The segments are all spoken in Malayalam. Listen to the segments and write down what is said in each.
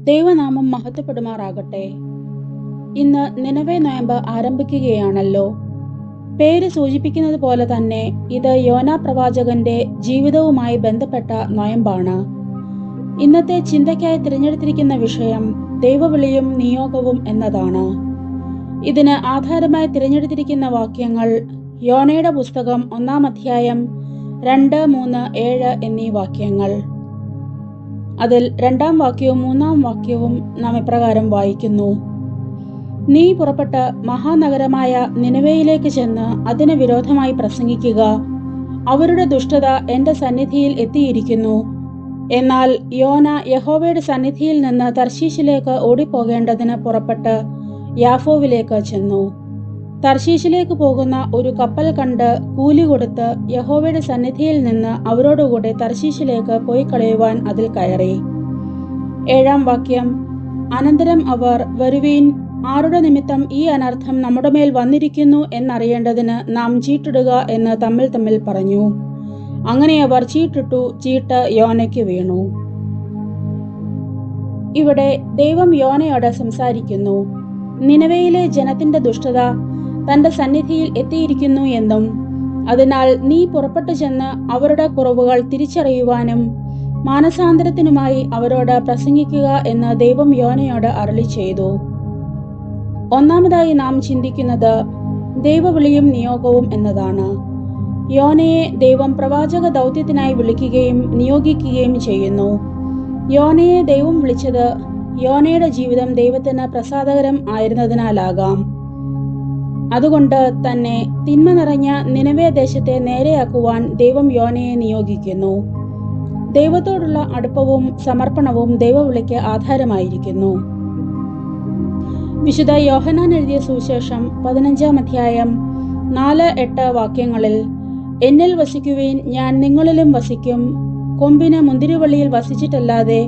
ദൈവനാമം മഹത്വപ്പെടുമാറാകട്ടെ. ഇന്ന് നിനവേ നോയമ്പ് ആരംഭിക്കുകയാണല്ലോ. പേര് സൂചിപ്പിക്കുന്നത് പോലെ തന്നെ ഇത് യോനാ പ്രവാചകന്റെ ജീവിതവുമായി ബന്ധപ്പെട്ട നോയമ്പാണ്. ഇന്നത്തെ ചിന്തയ്ക്കായി തിരഞ്ഞെടുത്തിരിക്കുന്ന വിഷയം ദൈവവിളിയും നിയോഗവും എന്നതാണ്. ഇതിന് ആധാരമായി തിരഞ്ഞെടുത്തിരിക്കുന്ന വാക്യങ്ങൾ യോനയുടെ പുസ്തകം 1-ാം അധ്യായം 2, 3, 7 എന്നീ വാക്യങ്ങൾ. അതിൽ 2-ാം വാക്യവും 3-ാം വാക്യവും നാം ഇപ്രകാരം വായിക്കുന്നു: നീ പുറപ്പെട്ട് മഹാനഗരമായ നിനവേയിലേക്ക് ചെന്ന് അതിന് വിരോധമായി പ്രസംഗിക്കുക. അവരുടെ ദുഷ്ടത എന്റെ സന്നിധിയിൽ എത്തിയിരിക്കുന്നു. എന്നാൽ യോന യഹോവയുടെ സന്നിധിയിൽ നിന്ന് തർശീശിലേക്ക് ഓടിപ്പോകേണ്ടതിന് പുറപ്പെട്ട് യാഫോവിലേക്ക് ചെന്നു. തർശീശിലേക്ക് പോകുന്ന ഒരു കപ്പൽ കണ്ട് കൂലി കൊടുത്ത് യഹോവയുടെ സന്നിധിയിൽ നിന്ന് അവരോടുകൂടെ തർശീശിലേക്ക് പോയി കളയുവാൻ അതിൽ കയറി. 7-ാം വാക്യം: അനന്തരം അവർ, വരുവീൻ, ആരുടെ നിമിത്തം ഈ അനർത്ഥം നമ്മുടെ മേൽ വന്നിരിക്കുന്നു എന്നറിയേണ്ടതിന് നാം ചീട്ടിടുക എന്ന് തമ്മിൽ പറഞ്ഞു. അങ്ങനെ അവർ ചീട്ടിട്ടു. ചീട്ട് യോനയ്ക്ക് വീണു. ഇവിടെ ദൈവം യോനയോട് സംസാരിക്കുന്നു. നിനവേയിലെ ജനത്തിന്റെ ദുഷ്ടത തന്റെ സന്നിധിയിൽ എത്തിയിരിക്കുന്നു എന്നും അതിനാൽ നീ പുറപ്പെട്ടു ചെന്ന് അവരുടെ കുറവുകൾ തിരിച്ചറിയുവാനും മാനസാന്തരത്തിനുമായി അവരോട് പ്രസംഗിക്കുക എന്ന് ദൈവം യോനയോട് അരുളി ചെയ്തു. ഒന്നാമതായി നാം ചിന്തിക്കുന്നത് ദൈവവിളിയും നിയോഗവും എന്നതാണ്. യോനയെ ദൈവം പ്രവാചക ദൗത്യത്തിനായി വിളിക്കുകയും നിയോഗിക്കുകയും ചെയ്യുന്നു. യോനയെ ദൈവം വിളിച്ചത് യോനയുടെ ജീവിതം ദൈവത്തിന് പ്രസാദകരം ആയിരുന്നതിനാലാകാം. അതുകൊണ്ട് തന്നെ തിന്മ നിറഞ്ഞ നിനവേ ദേശത്തെ നേരെയാക്കുവാൻ ദൈവം യോനയെ നിയോഗിക്കുന്നു. ദൈവത്തോടുള്ള അടുപ്പവും സമർപ്പണവും ദൈവവിളിക്ക് ആധാരമായിരിക്കുന്നു. വിശുദ്ധ യോഹന്നാൻ എഴുതിയ സുവിശേഷം 15-ാം അധ്യായം 4-8 വാക്യങ്ങളിൽ, എന്നിൽ വസിക്കുവിൻ, ഞാൻ നിങ്ങളിലും വസിക്കും. കൊമ്പിന് മുന്തിരിവള്ളിയിൽ വസിച്ചിട്ടല്ലാതെ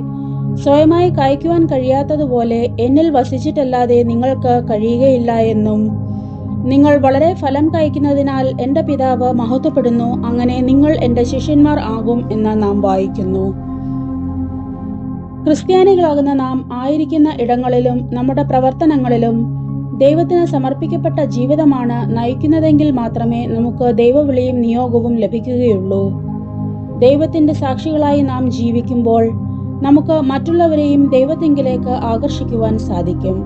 സ്വയമായി കായ്ക്കുവാൻ കഴിയാത്തതുപോലെ എന്നിൽ വസിച്ചിട്ടല്ലാതെ നിങ്ങൾക്ക് കഴിയുകയില്ല എന്നും, നിങ്ങൾ വളരെ ഫലം കായ്ക്കുന്നതിനാൽ എന്റെ പിതാവ് മഹത്വപ്പെടുന്നു, അങ്ങനെ നിങ്ങൾ എന്റെ ശിഷ്യന്മാർ ആകും എന്ന് നാം വായിക്കുന്നു. ക്രിസ്ത്യാനികളാകുന്ന നാം ആയിരിക്കുന്ന ഇടങ്ങളിലും നമ്മുടെ പ്രവർത്തനങ്ങളിലും ദൈവത്തിന് സമർപ്പിക്കപ്പെട്ട ജീവിതമാണ് നയിക്കുന്നതെങ്കിൽ മാത്രമേ നമുക്ക് ദൈവവിളിയും നിയോഗവും ലഭിക്കുകയുള്ളൂ. ദൈവത്തിന്റെ സാക്ഷികളായി നാം ജീവിക്കുമ്പോൾ നമുക്ക് മറ്റുള്ളവരെയും ദൈവത്തിങ്കിലേക്ക് ആകർഷിക്കുവാൻ സാധിക്കും.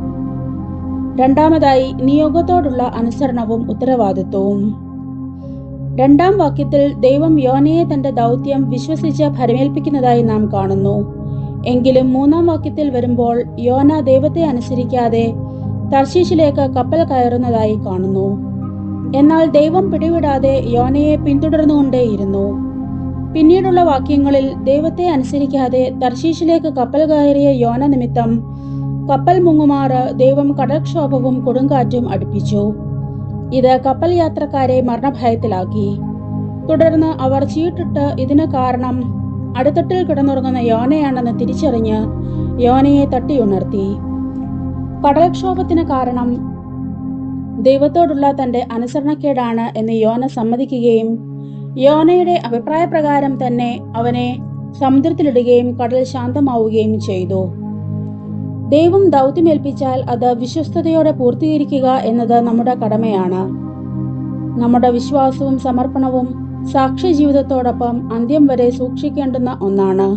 രണ്ടാമതായി നിയോഗത്തോടുള്ള അനുസരണവും ഉത്തരവാദിത്വവും. 2-ാം വാക്യത്തിൽ ദൈവം യോനയെ തന്റെ ദൗത്യം വിശ്വസിച്ച് ഭരമേൽപ്പിക്കുന്നതായി നാം കാണുന്നു. എങ്കിലും 3-ാം വാക്യത്തിൽ വരുമ്പോൾ യോന ദൈവത്തെ അനുസരിക്കാതെ തർശീശിലേക്ക് കപ്പൽ കയറുന്നതായി കാണുന്നു. എന്നാൽ ദൈവം പിടിവിടാതെ യോനയെ പിന്തുടർന്നുകൊണ്ടേയിരുന്നു. പിന്നീടുള്ള വാക്യങ്ങളിൽ ദൈവത്തെ അനുസരിക്കാതെ തർശീശിലേക്ക് കപ്പൽ കയറിയ യോന നിമിത്തം കപ്പൽ മുങ്ങുമാറ് ദൈവം കടൽക്ഷോഭവും കൊടുങ്കാറ്റും അടുപ്പിച്ചു. ഇത് കപ്പൽ യാത്രക്കാരെ മരണഭയത്തിലാക്കി. തുടർന്ന് അവർ ചീട്ടിട്ട് ഇതിന് കാരണം അടിത്തട്ടിൽ കിടന്നുറങ്ങുന്ന യോനയാണെന്ന് തിരിച്ചറിഞ്ഞ് യോനയെ തട്ടിയുണർത്തി. കടൽക്ഷോഭത്തിന് കാരണം ദൈവത്തോടുള്ള തന്റെ അനുസരണക്കേടാണ് എന്ന് യോന സമ്മതിക്കുകയും യോനയുടെ അഭിപ്രായപ്രകാരം തന്നെ അവനെ സമുദ്രത്തിലിടുകയും കടൽ ശാന്തമാവുകയും ചെയ്തു. ദൈവം ദൗത്യമേൽപ്പിച്ചാൽ അത് വിശ്വസ്തയോടെ പൂർത്തീകരിക്കുക എന്നത് നമ്മുടെ കടമയാണ്. നമ്മുടെ വിശ്വാസവും സമർപ്പണവും സാക്ഷ്യ ജീവിതത്തോടൊപ്പം അന്ത്യം വരെ സൂക്ഷിക്കേണ്ടുന്ന ഒന്നാണ്.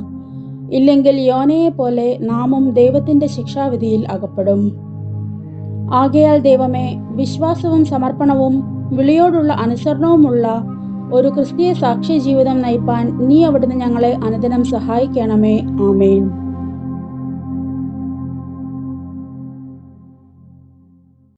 ഇല്ലെങ്കിൽ യോനയെ പോലെ നാമും ദൈവത്തിന്റെ ശിക്ഷാവിധിയിൽ അകപ്പെടും. ആകയാൽ ദൈവമേ, വിശ്വാസവും സമർപ്പണവും വിളിയോടുള്ള അനുസരണവുമുള്ള ഒരു ക്രിസ്തീയ സാക്ഷ്യ ജീവിതം നയിപ്പാൻ നീ അവിടുന്ന് ഞങ്ങളെ അനുദിനം സഹായിക്കണമേ. ആമേൻ.